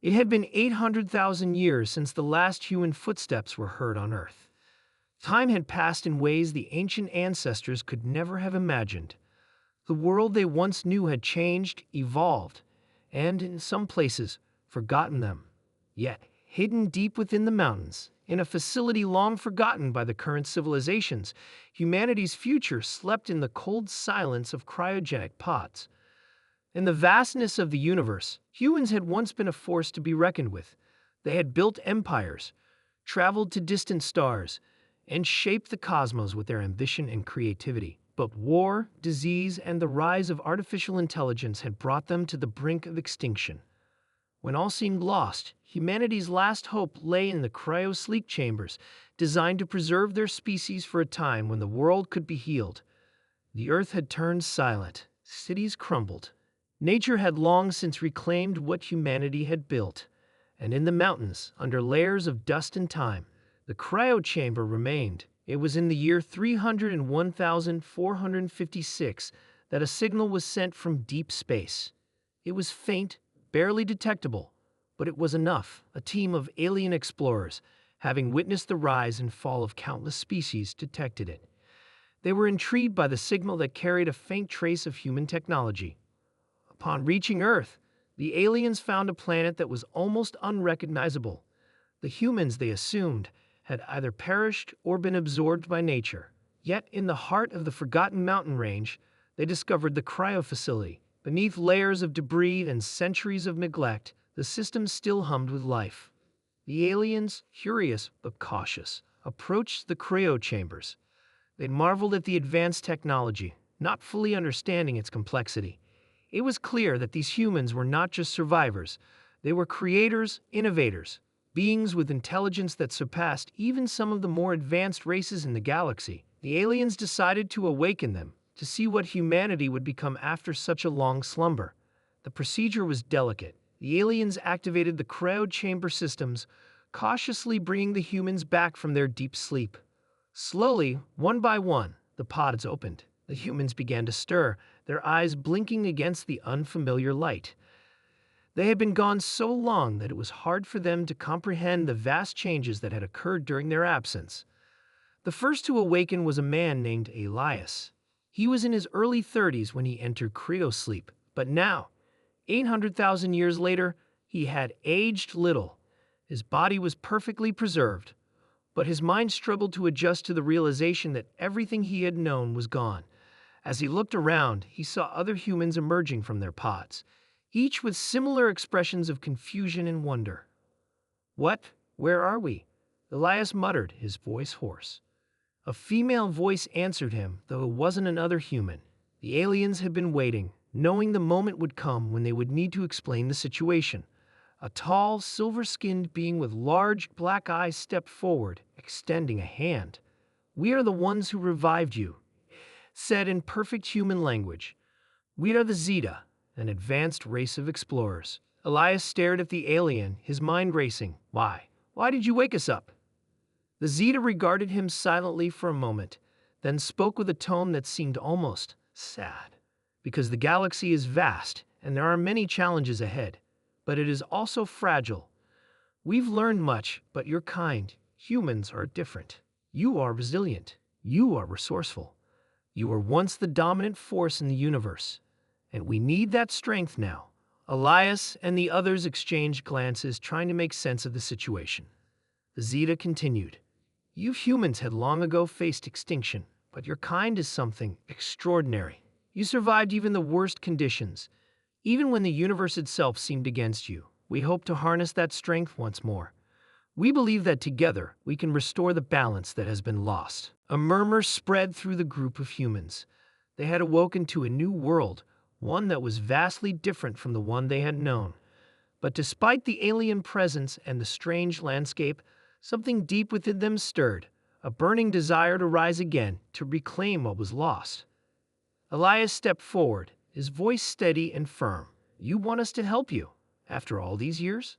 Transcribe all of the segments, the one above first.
It had been 800,000 years since the last human footsteps were heard on Earth. Time had passed in ways the ancient ancestors could never have imagined. The world they once knew had changed, evolved, and, in some places, forgotten them. Yet, hidden deep within the mountains, in a facility long forgotten by the current civilizations, humanity's future slept in the cold silence of cryogenic pods. In the vastness of the universe, humans had once been a force to be reckoned with. They had built empires, traveled to distant stars, and shaped the cosmos with their ambition and creativity. But war, disease, and the rise of artificial intelligence had brought them to the brink of extinction. When all seemed lost, humanity's last hope lay in the cryo sleep chambers, designed to preserve their species for a time when the world could be healed. The earth had turned silent, cities crumbled. Nature had long since reclaimed what humanity had built, and in the mountains, under layers of dust and time, the cryo chamber remained. It was in the year 301,456 that a signal was sent from deep space. It was faint, barely detectable, but it was enough. A team of alien explorers, having witnessed the rise and fall of countless species, detected it. They were intrigued by the signal that carried a faint trace of human technology. Upon reaching Earth, the aliens found a planet that was almost unrecognizable. The humans, they assumed, had either perished or been absorbed by nature. Yet, in the heart of the forgotten mountain range, they discovered the cryo facility. Beneath layers of debris and centuries of neglect, the system still hummed with life. The aliens, curious but cautious, approached the cryo chambers. They marveled at the advanced technology, not fully understanding its complexity. It was clear that these humans were not just survivors. They were creators, innovators, beings with intelligence that surpassed even some of the more advanced races in the galaxy. The aliens decided to awaken them, to see what humanity would become after such a long slumber. The procedure was delicate. The aliens activated the cryo chamber systems, cautiously bringing the humans back from their deep sleep. Slowly, one by one, the pods opened. The humans began to stir, their eyes blinking against the unfamiliar light. They had been gone so long that it was hard for them to comprehend the vast changes that had occurred during their absence. The first to awaken was a man named Elias. He was in his early 30s when he entered cryosleep, but now, 800,000 years later, he had aged little. His body was perfectly preserved, but his mind struggled to adjust to the realization that everything he had known was gone. As he looked around, he saw other humans emerging from their pods, each with similar expressions of confusion and wonder. "What? Where are we?" Elias muttered, his voice hoarse. A female voice answered him, though it wasn't another human. The aliens had been waiting, knowing the moment would come when they would need to explain the situation. A tall, silver-skinned being with large black eyes stepped forward, extending a hand. "We are the ones who revived you," said in perfect human language. "We are the Zeta, an advanced race of explorers." Elias stared at the alien, his mind racing. Why? Why did you wake us up?" The Zeta regarded him silently for a moment, then spoke with a tone that seemed almost sad. "Because the galaxy is vast, and there are many challenges ahead, but it is also fragile. We've learned much, but your kind, humans, are different. You are resilient. You are resourceful. You were once the dominant force in the universe, and we need that strength now." Elias and the others exchanged glances, trying to make sense of the situation. The Zeta continued. "You humans had long ago faced extinction, but your kind is something extraordinary. You survived even the worst conditions, even when the universe itself seemed against you. We hope to harness that strength once more. We believe that together we can restore the balance that has been lost." A murmur spread through the group of humans. They had awoken to a new world, one that was vastly different from the one they had known. But despite the alien presence and the strange landscape, something deep within them stirred, a burning desire to rise again, to reclaim what was lost. Elias stepped forward, his voice steady and firm. "You want us to help you, after all these years?"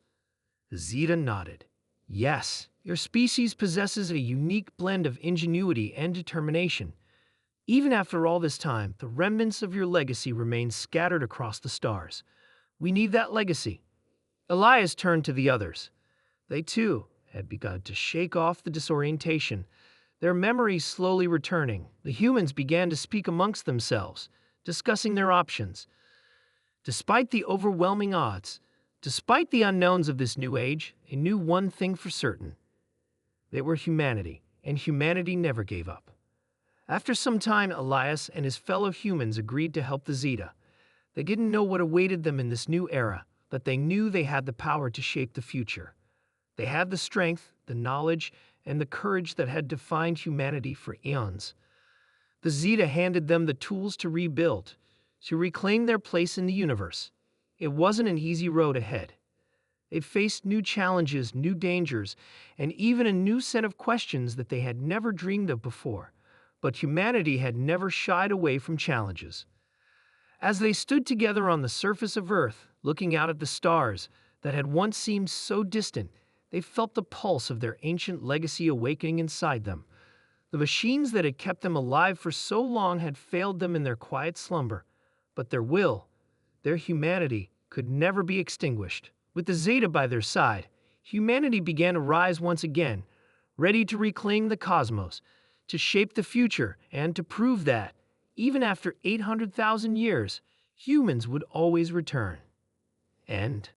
The Zeta nodded. "Yes, your species possesses a unique blend of ingenuity and determination. Even after all this time, the remnants of your legacy remain scattered across the stars. We need that legacy. Elias turned to the others. They, too, had begun to shake off the disorientation, their memories slowly returning. The humans began to speak amongst themselves, discussing their options. Despite the overwhelming odds, despite the unknowns of this new age, they knew one thing for certain. They were humanity, and humanity never gave up. After some time, Elias and his fellow humans agreed to help the Zeta. They didn't know what awaited them in this new era, but they knew they had the power to shape the future. They had the strength, the knowledge, and the courage that had defined humanity for eons. The Zeta handed them the tools to rebuild, to reclaim their place in the universe. It wasn't an easy road ahead. They faced new challenges, new dangers, and even a new set of questions that they had never dreamed of before. But humanity had never shied away from challenges. As they stood together on the surface of Earth, looking out at the stars that had once seemed so distant, they felt the pulse of their ancient legacy awakening inside them. The machines that had kept them alive for so long had failed them in their quiet slumber, but their will, their humanity, could never be extinguished. With the Zeta by their side, humanity began to rise once again, ready to reclaim the cosmos, to shape the future, and to prove that, even after 800,000 years, humans would always return. End.